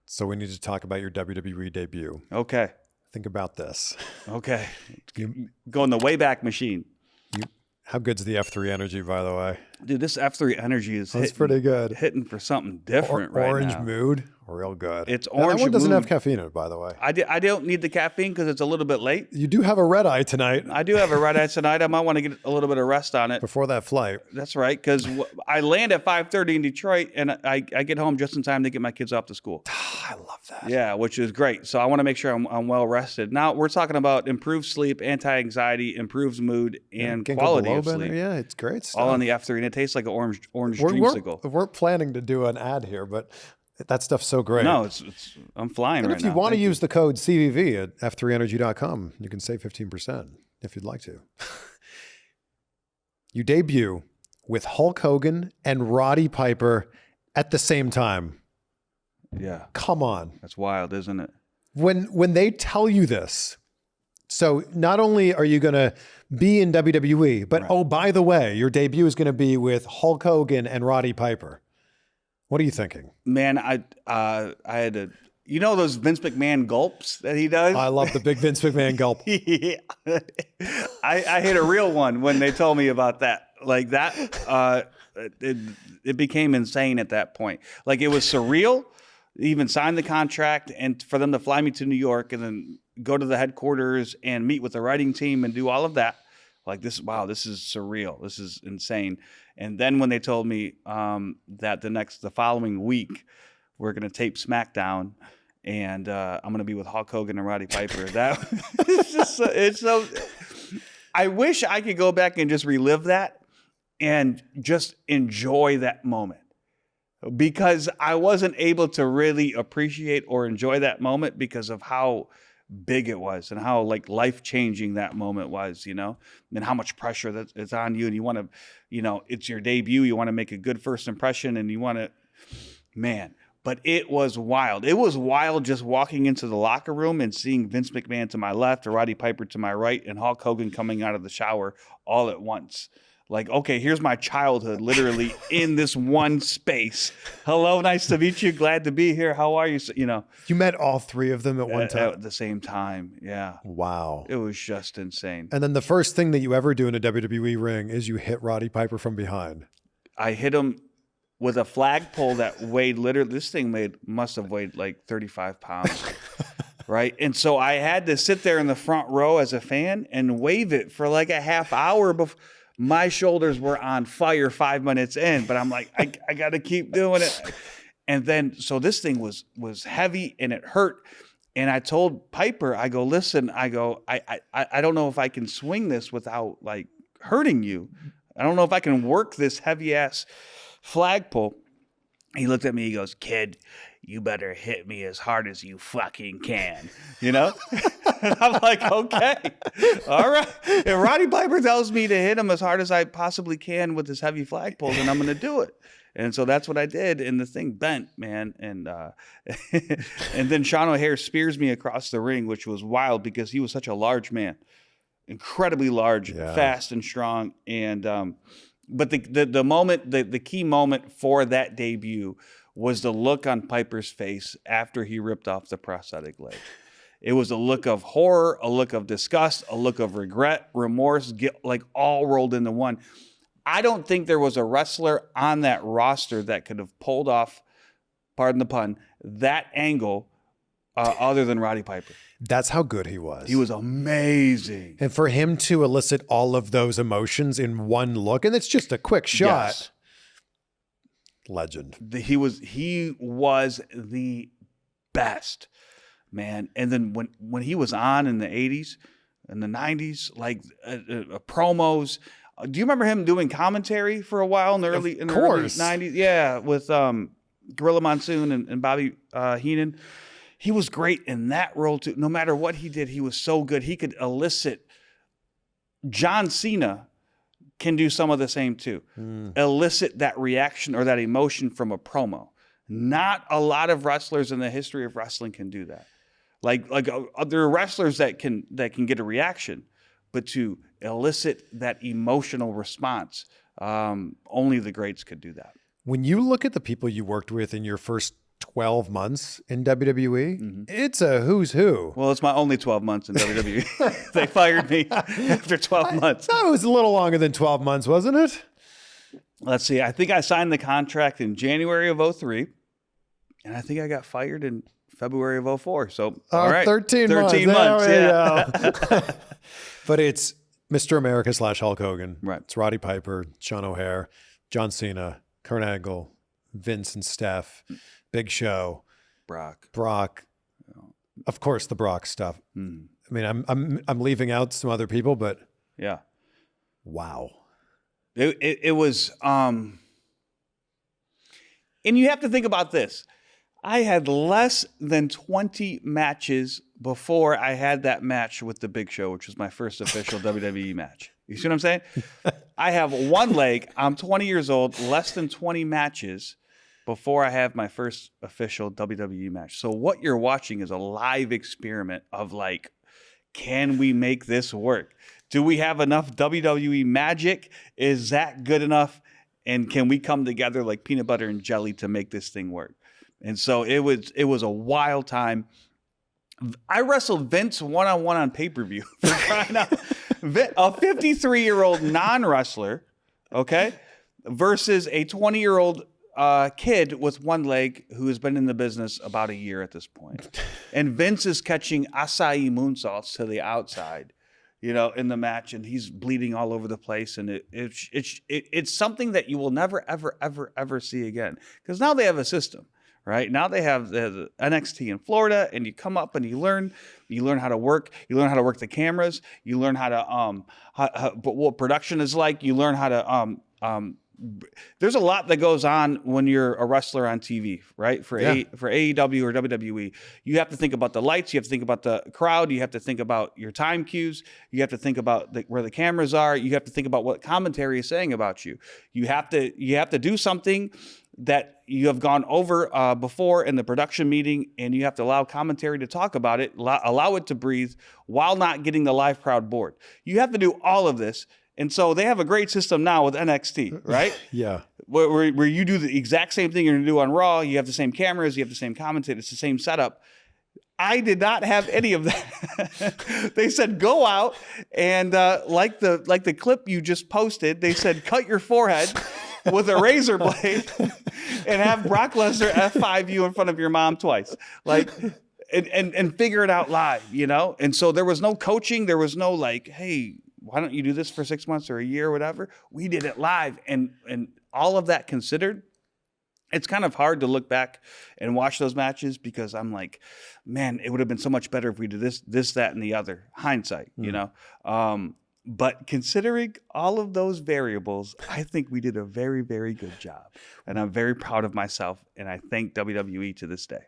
So we need to talk about your WWE debut. Okay. Think about this. Okay. Go in the Wayback Machine. How good's the F3 energy, by the way? Dude, this F3 energy is pretty good. Hitting for something different right now. Orange mood, real good. It's orange. That one doesn't have caffeine in it, by the way. I don't need the caffeine because it's a little bit late. You do have a red eye tonight. I do have a red eye tonight. I might want to get a little bit of rest on it before that flight. That's right, because I land at 5:30 in Detroit, and I get home just in time to get my kids off to school. I love that. Yeah, which is great. So I want to make sure I'm well rested. Now we're talking about improved sleep, anti-anxiety, improves mood, and quality of sleep. Yeah, it's great stuff. All on the F3, and it tastes like an orange dreamsicle. We're planning to do an ad here, but that stuff's so great. No, I'm flying right now. And if you want to use the code CVV at f3energy.com, you can save 15% if you'd like to. You debut with Hulk Hogan and Roddy Piper at the same time. Yeah. Come on. That's wild, isn't it? When they tell you this, so not only are you going to be in WWE, but oh, by the way, your debut is going to be with Hulk Hogan and Roddy Piper. What are you thinking? Man, I had to, you know those Vince McMahon gulps that he does? I love the big Vince McMahon gulp. Yeah. I hit a real one when they told me about that. Like that, it became insane at that point. Like it was surreal. Even signed the contract, and for them to fly me to New York and then go to the headquarters and meet with the writing team and do all of that. Like this, wow, this is surreal. This is insane. And then when they told me that the following week we're going to tape SmackDown and I'm going to be with Hulk Hogan and Roddy Piper, that it's so. I wish I could go back and just relive that and just enjoy that moment. Because I wasn't able to really appreciate or enjoy that moment because of how big it was and how like life-changing that moment was, you know, and how much pressure that is on you. And you want to, you know, it's your debut. You want to make a good first impression and you want to, man, but it was wild. It was wild just walking into the locker room and seeing Vince McMahon to my left or Roddy Piper to my right and Hulk Hogan coming out of the shower all at once. Like, okay, here's my childhood literally in this one space. Hello, nice to meet you. Glad to be here. How are you? You know, you met all three of them at one time? At the same time, yeah. Wow. It was just insane. And then the first thing that you ever do in a WWE ring is you hit Roddy Piper from behind. I hit him with a flagpole that weighed literally, this thing must have weighed like 35 pounds. Right. And so I had to sit there in the front row as a fan and wave it for like a half hour before. My shoulders were on fire 5 minutes in, but I'm like, I got to keep doing it. And then, so this thing was heavy and it hurt. And I told Piper, I go, listen, I don't know if I can swing this without like hurting you. I don't know if I can work this heavy ass flagpole. He looked at me, he goes, kid, you better hit me as hard as you fucking can, you know? And I'm like, okay, all right. If Roddy Piper tells me to hit him as hard as I possibly can with this heavy flagpole, then I'm going to do it. And so that's what I did. And the thing bent, man. And and then Sean O'Haire spears me across the ring, which was wild because he was such a large man, incredibly large, fast and strong. And but the moment, the key moment for that debut was the look on Piper's face after he ripped off the prosthetic leg. It was a look of horror, a look of disgust, a look of regret, remorse, guilt, like all rolled into one. I don't think there was a wrestler on that roster that could have pulled off, pardon the pun, that angle other than Roddy Piper. That's how good he was. He was amazing. And for him to elicit all of those emotions in one look, and it's just a quick shot. Yes. Legend. He was the best, man. And then when he was on in the 80s and the 90s, like promos, do you remember him doing commentary for a while in the early 90s? Yeah, with Gorilla Monsoon and Bobby Heenan. He was great in that role too. No matter what he did, he was so good. He could elicit. John Cena can do some of the same too. Elicit that reaction or that emotion from a promo. Not a lot of wrestlers in the history of wrestling can do that. Like there are wrestlers that can get a reaction, but to elicit that emotional response, only the greats could do that. When you look at the people you worked with in your first 12 months in WWE. It's a who's who. Well, it's my only 12 months in WWE. They fired me after 12 months. That was a little longer than 12 months, wasn't it? Let's see. I think I signed the contract in January of 03, and I think I got fired in February of 04. So, all right. 13 months. 13 months, yeah. But it's Mr. America / Hulk Hogan. Right. It's Roddy Piper, Sean O'Hare, John Cena, Kurt Angle, Vince and Steph, Big Show, Brock. Of course, the Brock stuff. I mean, I'm leaving out some other people, but yeah, wow. It was, and you have to think about this. I had less than 20 matches before I had that match with the Big Show, which was my first official WWE match. You see what I'm saying? I have one leg. I'm 20 years old, less than 20 matches before I have my first official WWE match. So what you're watching is a live experiment of like, can we make this work? Do we have enough WWE magic? Is Zach good enough? And can we come together like peanut butter and jelly to make this thing work? And so it was a wild time. I wrestled Vince one-on-one on pay-per-view for crying out. A 53-year-old non-wrestler, okay, versus a 20-year-old kid with one leg who has been in the business about a year at this point. And Vince is catching acai moonsaults to the outside, you know, in the match, and he's bleeding all over the place. And it's something that you will never, ever, ever, ever see again. Because now they have a system. Right now they have the NXT in Florida, and you come up and you learn how to work. You learn how to work the cameras. You learn how to but what production is like. You learn how to there's a lot that goes on when you're a wrestler on TV, right? For AEW or WWE, you have to think about the lights. You have to think about the crowd. You have to think about your time cues. You have to think about where the cameras are. You have to think about what commentary is saying about you. You have to do something that you have gone over before in the production meeting, and you have to allow commentary to talk about it, allow it to breathe while not getting the live crowd bored. You have to do all of this. And so they have a great system now with NXT, right? Yeah. Where you do the exact same thing you're going to do on Raw. You have the same cameras. You have the same commentators. It's the same setup. I did not have any of that. They said, go out and like the clip you just posted, they said, cut your forehead with a razor blade and have Brock Lesnar F5 you in front of your mom twice. Like, and figure it out live, you know? And so there was no coaching. There was no like, hey, why don't you do this for 6 months or a year or whatever? We did it live. And all of that considered, it's kind of hard to look back and watch those matches because I'm like, man, it would have been so much better if we did this, that, and the other. Hindsight, you know? But considering all of those variables, I think we did a very, very good job. And I'm very proud of myself. And I thank WWE to this day.